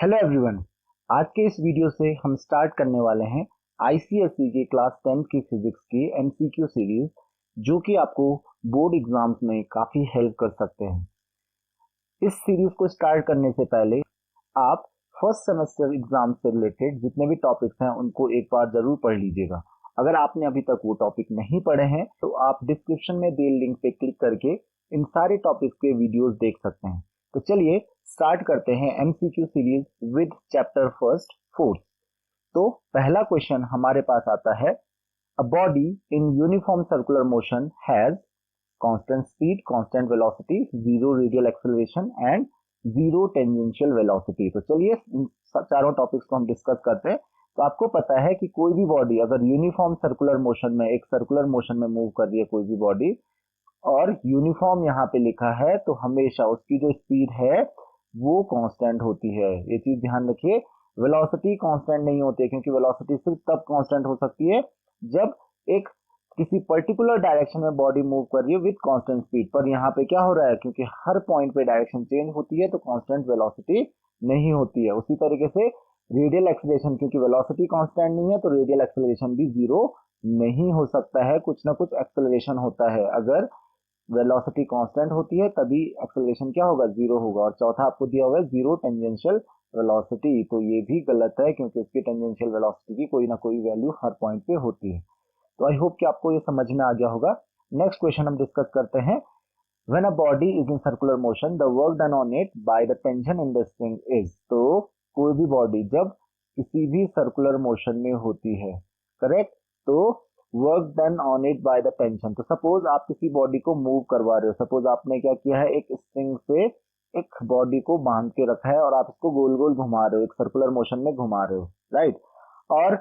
Hello everyone. आज के इस वीडियो से हम स्टार्ट करने वाले हैं आईसीएसई के क्लास 10 की फिजिक्स की एमसीक्यू सीरीज, जो कि आपको बोर्ड एग्जाम्स में काफी हेल्प कर सकते हैं। इस सीरीज को स्टार्ट करने से पहले आप फर्स्ट सेमेस्टर एग्जाम से रिलेटेड जितने भी टॉपिक्स हैं उनको एक बार जरूर पढ़ लीजिएगा। अगर आपने अभी तक वो टॉपिक नहीं पढ़े हैं तो आप डिस्क्रिप्शन में दिए लिंक पे क्लिक करके इन सारे टॉपिक्स के वीडियोस देख सकते हैं। तो चलिए स्टार्ट करते हैं MCQ series with chapter first fourth. तो पहला क्वेश्चन हमारे पास आता है, a body in uniform circular motion has constant speed, constant velocity, zero radial acceleration and zero tangential velocity. तो चलिए इन चारों टॉपिक्स को हम डिस्कस करते हैं। तो आपको पता है कि कोई भी बॉडी अगर यूनिफॉर्म सर्कुलर मोशन में, एक सर्कुलर मोशन में मूव कर रही है कोई भी बॉडी, और यूनिफॉर्म यहाँ पे लिखा है, तो हमेशा उसकी जो स्पीड है वो कांस्टेंट होती है। ये चीज ध्यान रखिए। वेलोसिटी कांस्टेंट नहीं होती है, क्योंकि वेलोसिटी सिर्फ तब कांस्टेंट हो सकती है जब एक किसी पर्टिकुलर डायरेक्शन में बॉडी मूव कर रही है विद कांस्टेंट स्पीड। पर यहाँ पे क्या हो रहा है, क्योंकि हर पॉइंट पे डायरेक्शन चेंज होती है तो कांस्टेंट वेलोसिटी नहीं होती है। उसी तरीके से रेडियल एक्सेलरेशन, क्योंकि वेलोसिटी कांस्टेंट नहीं है तो रेडियल एक्सेलरेशन भी जीरो नहीं हो सकता है, कुछ ना कुछ एक्सेलरेशन होता है। अगर वेलोसिटी कांस्टेंट होती है तभी एक्सेलरेशन क्या होगा, जीरो होगा। और चौथा आपको दिया हुआ है जीरो टेंजेंशियल वेलोसिटी, तो ये भी गलत है, क्योंकि उसकी टेंजेंशियल वेलोसिटी की कोई ना कोई वैल्यू हर पॉइंट पे होती है। तो आई होप कि आपको ये समझ में आ गया होगा। नेक्स्ट क्वेश्चन हम डिस्कस करते हैं। When a body is in circular motion the work done on it by the tension in the spring is. तो कोई भी बॉडी जब किसी भी सर्कुलर मोशन में होती है, करेक्ट, तो work done on it by the tension. तो सपोज आप किसी बॉडी को मूव करवा रहे हो, सपोज आपने क्या किया है, एक स्प्रिंग से एक बॉडी को बांध के रखा है और आप इसको गोल गोल घुमा रहे हो, एक सर्कुलर मोशन में घुमा रहे हो, राइट। और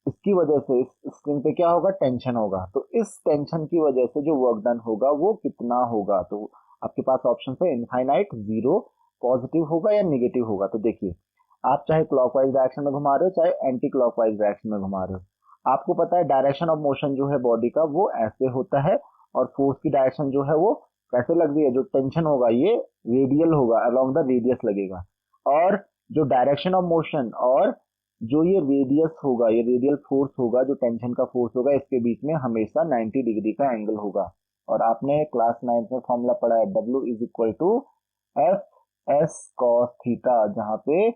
इसकी वजह से इस स्प्रिंग पे क्या होगा, टेंशन होगा। तो इस टेंशन की वजह से जो वर्क डन होगा वो कितना होगा। तो आपके पास ऑप्शन है इनफाइनाइट, जीरो, पॉजिटिव होगा या निगेटिव होगा। तो देखिए, आप चाहे क्लॉकवाइज डायरेक्शन में घुमा रहे हो चाहे एंटी क्लॉकवाइज डायरेक्शन में घुमा रहे हो, आपको पता है डायरेक्शन ऑफ मोशन जो है बॉडी का वो ऐसे होता है, और फोर्स की डायरेक्शन जो है वो कैसे लग रही है, जो टेंशन होगा ये रेडियल होगा, अलोंग द रेडियस लगेगा। और जो डायरेक्शन ऑफ मोशन और जो ये रेडियस होगा, ये रेडियल फोर्स होगा, जो टेंशन का फोर्स होगा, इसके बीच में हमेशा 90 डिग्री का एंगल होगा। और आपने क्लास 9 में फॉर्मूला पढ़ा है, W is equal to F S cos theta, जहां पे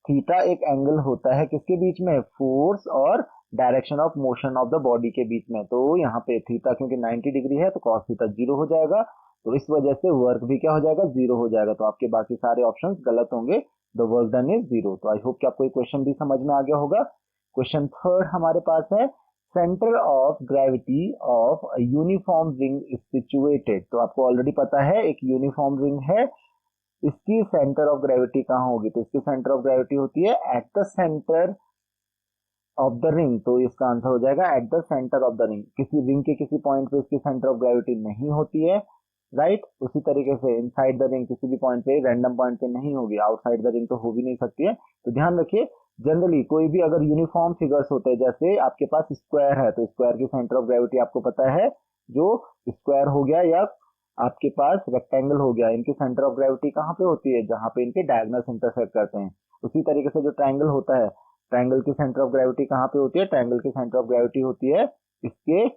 थीटा एक एंगल होता है किसके बीच में, फोर्स और direction of motion of the body के बीच में। तो यहाँ पे थीटा क्योंकि 90 डिग्री है तो कॉस थीटा जीरो हो जाएगा, तो इस वजह से वर्क भी क्या हो जाएगा, जीरो हो जाएगा। तो आपके बाकी सारे ऑप्शंस गलत होंगे, the work done is zero. तो आई होप कि आपको ये क्वेश्चन भी समझ में आ गया होगा। क्वेश्चन थर्ड हमारे पास है, centre of gravity of uniform ring is situated. तो आपको ऑलरेडी पता है एक यूनिफॉर्म रिंग है, इसकी सेंटर ऑफ ग्रेविटी कहाँ होगी, तो इसकी सेंटर ऑफ ग्रेविटी होती है at the centre of the ring. तो इसका आंसर हो जाएगा at the centre of the ring. किसी रिंग के किसी पॉइंट पे इसकी सेंटर ऑफ ग्रेविटी नहीं होती है, राइट। उसी तरीके से इनसाइड द रिंग किसी भी पॉइंट पे, रैंडम पॉइंट पे नहीं होगी, आउटसाइड द रिंग तो हो भी नहीं सकती है। तो ध्यान रखिए, जनरली कोई भी अगर यूनिफॉर्म फिगर्स होते हैं, जैसे आपके पास स्क्वायर है तो स्क्वायर की सेंटर ऑफ ग्रेविटी आपको पता है, जो स्क्वायर हो गया या आपके पास रेक्टेंगल हो गया, इनकी सेंटर ऑफ ग्रेविटी कहाँ पे होती है, जहां पे इनके डायगोनल्स इंटरसेक्ट करते हैं। उसी तरीके से जो ट्रायंगल होता है, ट्रायंगल की सेंटर ऑफ ग्रेविटी कहाँ पे होती है, ट्रायंगल की सेंटर ऑफ ग्रेविटी होती है इसके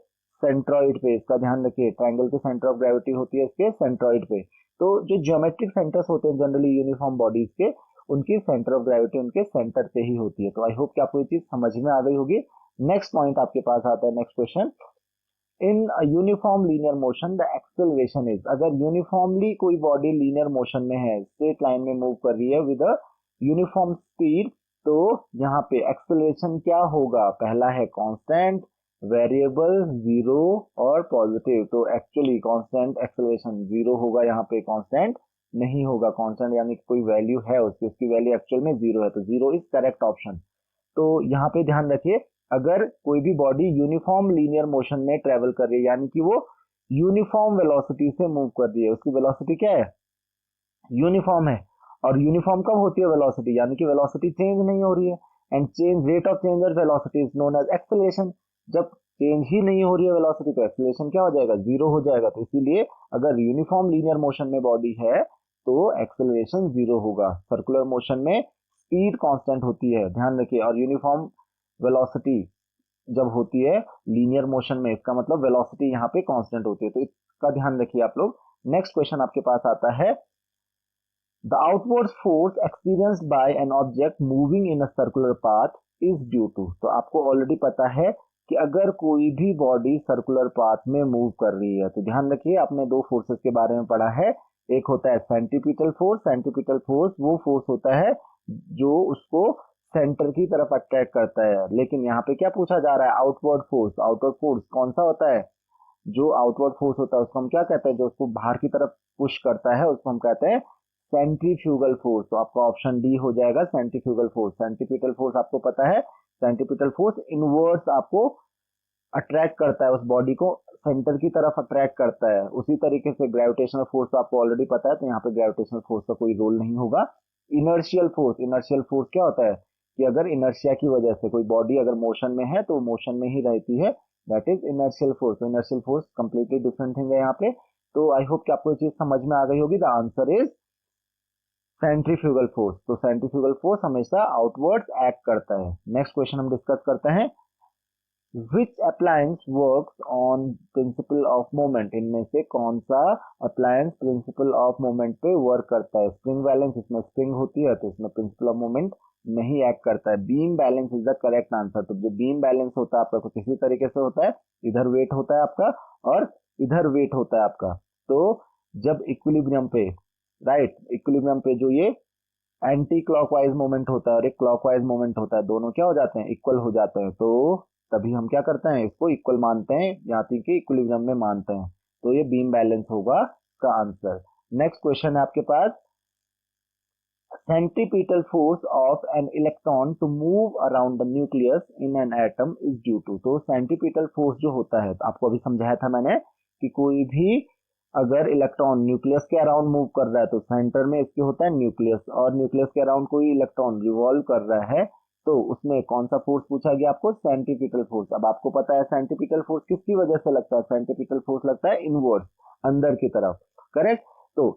सेंट्रॉइड पे। इसका ध्यान रखिए, ट्रायंगल की सेंटर ऑफ ग्रेविटी होती है इसके सेंट्रॉइड पे। तो जो ज्योमेट्रिक सेंटर्स होते हैं जनरली यूनिफॉर्म बॉडीज के, उनकी सेंटर ऑफ ग्रेविटी उनके सेंटर पे ही होती है। तो आई होप कि आपको ये चीज समझ में आ गई होगी। नेक्स्ट पॉइंट आपके पास आता है, next question, in uniform linear motion the acceleration is. अगर यूनिफॉर्मली कोई बॉडी लीनियर मोशन में है, स्ट्रेट लाइन में मूव कर रही है विद अ यूनिफॉर्म स्पीड, तो यहाँ पे एक्सेलरेशन क्या होगा, पहला है कांस्टेंट, वेरिएबल, जीरो और पॉजिटिव। तो एक्चुअली कांस्टेंट एक्सेलरेशन जीरो होगा, यहाँ पे कांस्टेंट नहीं होगा। कांस्टेंट यानी कोई वैल्यू है उसकी, उसकी वैल्यू एक्चुअल में जीरो है, तो जीरो इज करेक्ट ऑप्शन। तो यहाँ पे ध्यान रखिए, अगर कोई भी बॉडी यूनिफॉर्म लीनियर मोशन में ट्रेवल कर रही है, यानी कि वो यूनिफॉर्म वेलोसिटी से मूव कर रही है, उसकी वेलोसिटी क्या है, यूनिफॉर्म है। और यूनिफॉर्म कब होती है वेलोसिटी, यानी कि वेलोसिटी चेंज नहीं हो रही है, and change rate of change of velocity is known as acceleration. जब चेंज ही नहीं हो रही है वेलोसिटी तो एक्सेलरेशन क्या हो जाएगा, जीरो हो जाएगा। तो इसीलिए अगर यूनिफॉर्म लीनियर मोशन में बॉडी है तो एक्सेलरेशन जीरो होगा। सर्कुलर मोशन में स्पीड कांस्टेंट होती है, ध्यान रखिए, और यूनिफॉर्म वेलोसिटी जब होती है लीनियर मोशन में, इसका मतलब वेलोसिटी यहाँ पे कांस्टेंट होती है, तो इसका ध्यान रखिए आप लोग। नेक्स्ट क्वेश्चन आपके पास आता है, the outward force experienced by an object moving in a circular path is due to. तो आपको ऑलरेडी पता है कि अगर कोई भी बॉडी सर्कुलर पाथ में मूव कर रही है, तो ध्यान रखिए आपने दो फोर्सेस के बारे में पढ़ा है, एक होता है सेंट्रीपिटल फोर्स। सेंट्रीपिटल फोर्स वो फोर्स होता है जो उसको सेंटर की तरफ अट्रैक्ट करता है, लेकिन यहाँ पे क्या पूछा जा रहा है, आउटवर्ड फोर्स। आउटवर्ड फोर्स कौन सा होता है, जो आउटवर्ड फोर्स होता है उसको हम क्या कहते हैं, जो उसको बाहर की तरफ पुश करता है उसको हम कहते हैं सेंट्रीफ्यूगल फोर्स। तो आपका ऑप्शन डी हो जाएगा सेंट्रीफ्यूगल फोर्स। सेंट्रीपिटल फोर्स आपको पता है, सेंट्रीपिटल फोर्स इनवर्स आपको अट्रैक्ट करता है, उस बॉडी को सेंटर की तरफ अट्रैक्ट करता है। उसी तरीके से ग्रेविटेशनल फोर्स तो आपको ऑलरेडी पता है, तो यहाँ पे ग्रेविटेशनल फोर्स का कोई रोल नहीं होगा। इनर्शियल फोर्स, इनर्शियल फोर्स क्या होता है कि अगर इनर्शिया की वजह से कोई बॉडी अगर मोशन में है तो मोशन में ही रहती है, दैट इज इनर्शियल फोर्स। तो inertial force completely different thing है यहाँ पे। तो आई होप कि आपको ये चीज समझ में आ गई होगी। The answer is centrifugal force. तो सेंट्रीफ्यूगल फोर्स हमेशा आउटवर्ड्स एक्ट करता है। नेक्स्ट क्वेश्चन हम डिस्कस करते हैं, which appliance works on principle of moment. इनमें से कौन सा अप्लायंस प्रिंसिपल ऑफ मोमेंट पे वर्क करता है। स्प्रिंग बैलेंस, इसमें स्प्रिंग होती है तो इसमें प्रिंसिपल ऑफ मोमेंट नहीं एक्ट करता है। Beam balance is the correct answer. तो जो बीम बैलेंस होता है आपका कुछ इसी तरीके से होता है, इधर वेट होता है आपका और इधर वेट होता है आपका। तो जब इक्विलिब्रियम पे, राइट, इक्विलिब्रियम पे जो ये एंटी क्लॉकवाइज मोमेंट होता है और एक क्लॉकवाइज मोमेंट होता है, दोनों क्या हो जाते हैं, इक्वल हो जाते हैं। तो तभी हम क्या करते हैं, इसको इक्वल मानते हैं, यहाँ तक कि इक्विलिब्रियम में मानते हैं। तो ये बीम बैलेंस होगा का आंसर। नेक्स्ट क्वेश्चन है आपके पास, centripetal force of an electron to move around the nucleus in an atom is due to. तो सेंट्रीपिटल फोर्स जो होता है, तो आपको अभी समझाया था मैंने कि कोई भी अगर इलेक्ट्रॉन न्यूक्लियस के अराउंड मूव कर रहा है तो सेंटर में इसके होता है न्यूक्लियस, और न्यूक्लियस के अराउंड कोई इलेक्ट्रॉन रिवॉल्व कर रहा है तो उसमें कौन सा फोर्स पूछा गया आपको, सेंट्रीपिटल फोर्स। अब आपको पता है सेंट्रीपिटल फोर्स किसकी वजह से लगता है, सेंट्रीपिटल फोर्स लगता है इनवर्स, अंदर की तरफ, करेक्ट। तो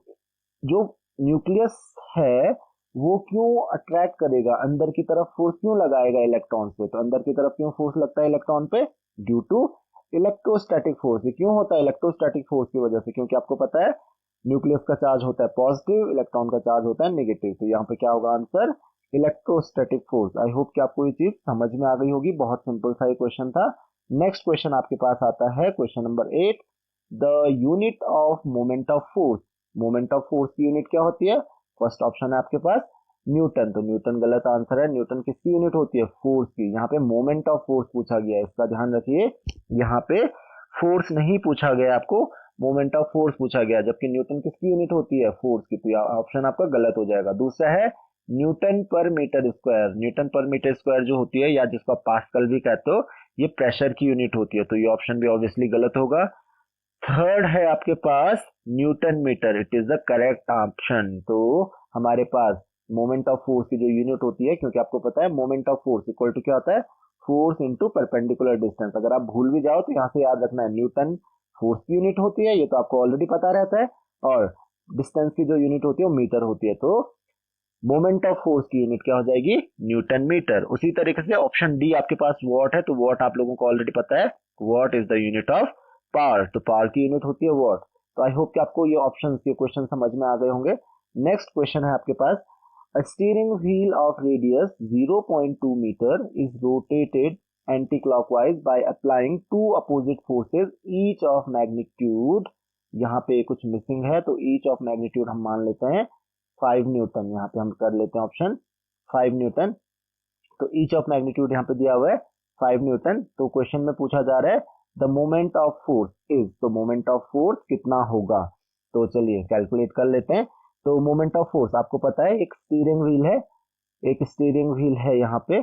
जो न्यूक्लियस है वो क्यों अट्रैक्ट करेगा अंदर की तरफ, फोर्स क्यों लगाएगा इलेक्ट्रॉन पे, तो अंदर की तरफ क्यों फोर्स लगता है इलेक्ट्रॉन पे, ड्यू टू इलेक्ट्रोस्टैटिक फोर्स। ये क्यों होता है इलेक्ट्रोस्टैटिक फोर्स की वजह से, क्योंकि आपको पता है न्यूक्लियस का चार्ज होता है पॉजिटिव, इलेक्ट्रॉन का चार्ज होता है नेगेटिव। तो यहाँ पे क्या होगा answer, electrostatic force. I hope कि आपको ये चीज समझ में आ गई होगी, बहुत सिंपल सा क्वेश्चन था। नेक्स्ट क्वेश्चन आपके पास आता है, question number 8, the unit of moment of force. Moment of force की यूनिट क्या होती है, फर्स्ट ऑप्शन है आपके पास न्यूटन। तो न्यूटन गलत आंसर है, न्यूटन किसकी यूनिट होती है, फोर्स की। यहाँ पे मोमेंट ऑफ फोर्स पूछा गया है, इसका ध्यान रखिए, यहाँ पे फोर्स नहीं पूछा गया आपको, मोमेंट ऑफ फोर्स पूछा गया, जबकि न्यूटन किसकी यूनिट होती है, फोर्स की। तो ऑप्शन आपका गलत हो जाएगा। दूसरा है न्यूटन पर मीटर स्क्वायर। न्यूटन पर मीटर स्क्वायर जो होती है, या जिसको पास्कल भी कहते हो, ये प्रेशर की यूनिट होती है, तो ये ऑप्शन भी ऑब्वियसली गलत होगा। थर्ड है आपके पास newton metre, it is the correct option. तो हमारे पास मोमेंट ऑफ फोर्स की जो यूनिट होती है, क्योंकि आपको पता है moment of force equal to क्या होता है, फोर्स इनटू परपेंडिकुलर डिस्टेंस। अगर आप भूल भी जाओ तो यहाँ से याद रखना है, न्यूटन फोर्स की यूनिट होती है, ये तो आपको ऑलरेडी पता रहता है, और डिस्टेंस की जो यूनिट होती है वो मीटर होती है। तो मोमेंट ऑफ फोर्स की यूनिट क्या हो जाएगी, न्यूटन मीटर। उसी तरीके से ऑप्शन डी आपके पास वॉट है, तो वॉट आप लोगों को ऑलरेडी पता है, what is the unit of power. तो पावर की यूनिट होती है वॉट। तो आई होप कि आपको ये ऑप्शन के क्वेश्चन समझ में आ गए होंगे। नेक्स्ट क्वेश्चन है आपके पास, a steering wheel of radius 0.2 meter is rotated anti-clockwise by applying two opposite forces each of magnitude। यहाँ पे कुछ मिसिंग है, तो each of magnitude हम मान लेते हैं 5 न्यूटन। यहाँ पे हम कर लेते हैं ऑप्शन 5 न्यूटन। तो each of magnitude यहाँ पे दिया हुआ है 5 न्यूटन। तो क्वेश्चन में पूछा जा रहा है the moment of force is, तो मोमेंट ऑफ फोर्स कितना होगा। तो चलिए कैलकुलेट कर लेते हैं। तो मोमेंट ऑफ फोर्स आपको पता है, एक स्टीयरिंग व्हील है, एक स्टीयरिंग व्हील है यहाँ पे,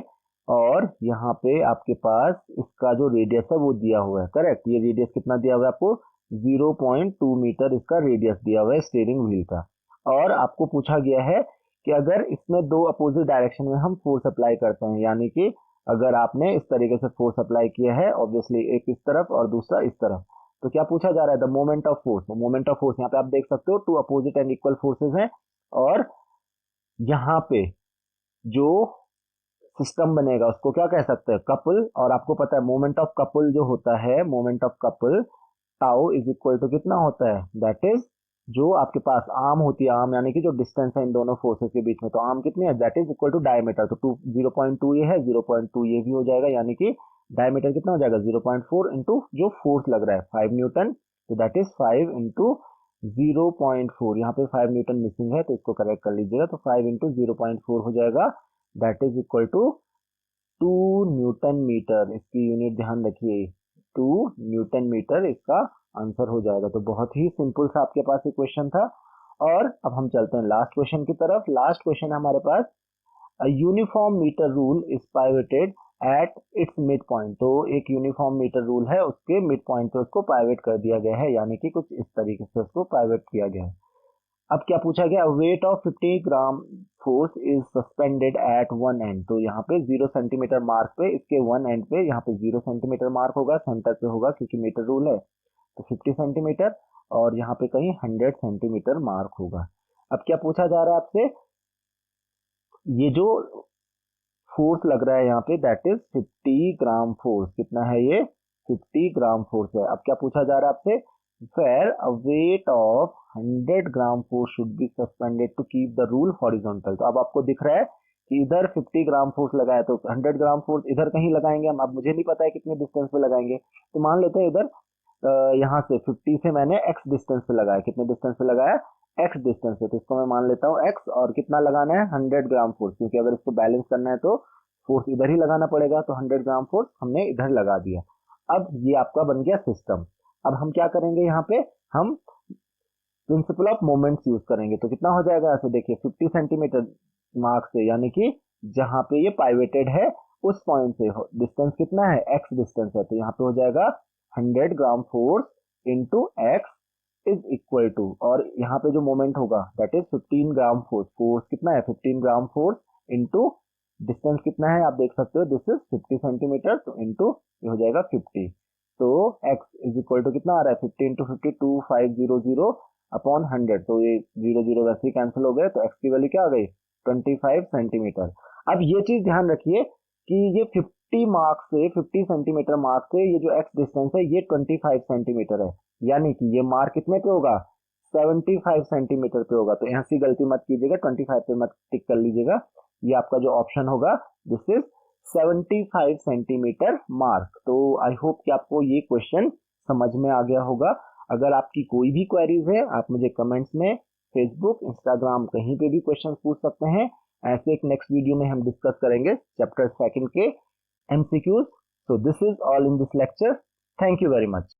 और यहाँ पे आपके पास इसका जो रेडियस है वो दिया हुआ है, करेक्ट। ये रेडियस कितना दिया हुआ है आपको, 0.2 मीटर इसका रेडियस दिया हुआ है स्टीयरिंग व्हील का। और आपको पूछा गया है कि अगर इसमें दो अपोजिट डायरेक्शन में हम फोर्स अप्लाई करते हैं, यानी कि अगर आपने इस तरीके से फोर्स अप्लाई किया है, ऑब्वियसली एक इस तरफ और दूसरा इस तरफ, तो क्या पूछा जा रहा है, the moment of force. Moment of force यहाँ पे आप देख सकते हो two opposite and equal forces हैं, और यहाँ पे जो सिस्टम बनेगा उसको क्या कह सकते हैं, कपल। और आपको पता है मोमेंट ऑफ कपल जो होता है, moment of couple tau is equal to कितना होता है, दैट इज जो आपके पास आर्म होती है, आर्म यानी कि जो डिस्टेंस है इन दोनों फोर्सेस के बीच में, तो आर्म कितनी है, that is equal to diameter. तो 0.2 ये है, 0.2 ये भी हो जाएगा, यानी कि डायमीटर कितना हो जाएगा 0.4 इंटू जो फोर्स लग रहा है 5 न्यूटन, तो दैट इज 5 इंटू 0.4। यहाँ पे 5 न्यूटन मिसिंग है तो इसको करेक्ट कर लीजिएगा, तो 5 इंटू 0.4 हो जाएगा, that is equal to 2 newton metre. इसकी यूनिट ध्यान रखिए, 2 न्यूटन मीटर इसका आंसर हो जाएगा। तो बहुत ही सिंपल सा आपके पास एक क्वेश्चन था। और अब हम चलते हैं लास्ट क्वेश्चन की तरफ। लास्ट क्वेश्चन है हमारे पास, a uniform metre rule is pivoted at its mid point. तो एक यूनिफॉर्म मीटर रूल है, उसके मिड पॉइंट पे उसको पाइवेट कर दिया गया है, यानी कि कुछ इस तरीके से उसको पाइवेट किया गया है। अब क्या पूछा गया, weight of 50 gram force is suspended at one end. तो यहाँ पे 0 सेंटीमीटर मार्क पे, इसके वन एंड पे यहाँ पे 0 सेंटीमीटर मार्क होगा, सेंटर पे होगा क्योंकि मीटर रूल है, तो 50 सेंटीमीटर, और यहाँ पे कहीं 100 सेंटीमीटर मार्क होगा। अब क्या पूछा जा रहा है आपसे, ये जो फोर्स लग रहा है यहाँ पे दैट इज 50 ग्राम फोर्स, कितना है ये 50 ग्राम फोर्स है। अब क्या पूछा जा रहा है आपसे, where a weight of 100 gram force should be suspended to keep the rule horizontal। तो अब आपको दिख रहा है कि इधर 50 ग्राम फोर्स लगा है, तो 100 ग्राम फोर्स इधर कहीं लगाएंगे हम। अब मुझे नहीं पता है कितने डिस्टेंस पे लगाएंगे, तो मान लेते हैं इधर यहाँ से 50 से मैंने x डिस्टेंस पे लगाया, कितने डिस्टेंस पे लगाया, x डिस्टेंस पे, तो इसको मैं मान लेता हूँ x, और कितना लगाना है 100 ग्राम फोर्स, क्योंकि अगर इसको बैलेंस करना है तो फोर्स इधर ही लगाना पड़ेगा, तो 100 ग्राम फोर्स हमने इधर लगा दिया। अब ये आपका बन गया सिस्टम। अब हम क्या करेंगे, यहाँ पे हम प्रिंसिपल ऑफ मोमेंट्स यूज करेंगे। तो कितना हो जाएगा, ऐसे देखिए 50 सेंटीमीटर मार्क से, यानी कि जहां पे ये पाइवेटेड है उस पॉइंट से डिस्टेंस कितना है, x डिस्टेंस है, तो यहाँ पे हो जाएगा 100 gram force into x is equal to, और यहाँ पे जो मोमेंट होगा that is 15 gram force, force कितना है 15 ग्राम फोर्स इंटू डिस्टेंस कितना है, आप देख सकते हो दिस इज 50 सेंटीमीटर, तो इंटू ये हो जाएगा 50, तो x इज इक्वल टू कितना आ रहा है 50 इंटू 50 2500 अपॉन 100, तो ये 0 वैसे ही कैंसिल हो गए, तो x की वैल्यू क्या आ गई 25 सेंटीमीटर। अब ये चीज ध्यान रखिए कि ये 50 मार्क से 50 सेंटीमीटर मार्क से ये जो x डिस्टेंस है ये 25 सेंटीमीटर है, यानी कि ये मार्क कितने पे होगा 75 सेंटीमीटर पे होगा। तो यहाँ से गलती मत कीजिएगा, 25 पे मत टिक कर लीजिएगा, ये आपका जो ऑप्शन होगा दिस इज 75 सेंटीमीटर मार्क। तो आई होप कि आपको ये क्वेश्चन समझ में आ गया होगा। अगर आपकी कोई भी क्वेरीज है आप मुझे कमेंट्स में, फेसबुक, इंस्टाग्राम कहीं पे भी क्वेश्चन पूछ सकते हैं। ऐसे एक नेक्स्ट वीडियो में हम डिस्कस करेंगे चैप्टर 2 के MCQs. So this is all in this lecture. Thank you very much.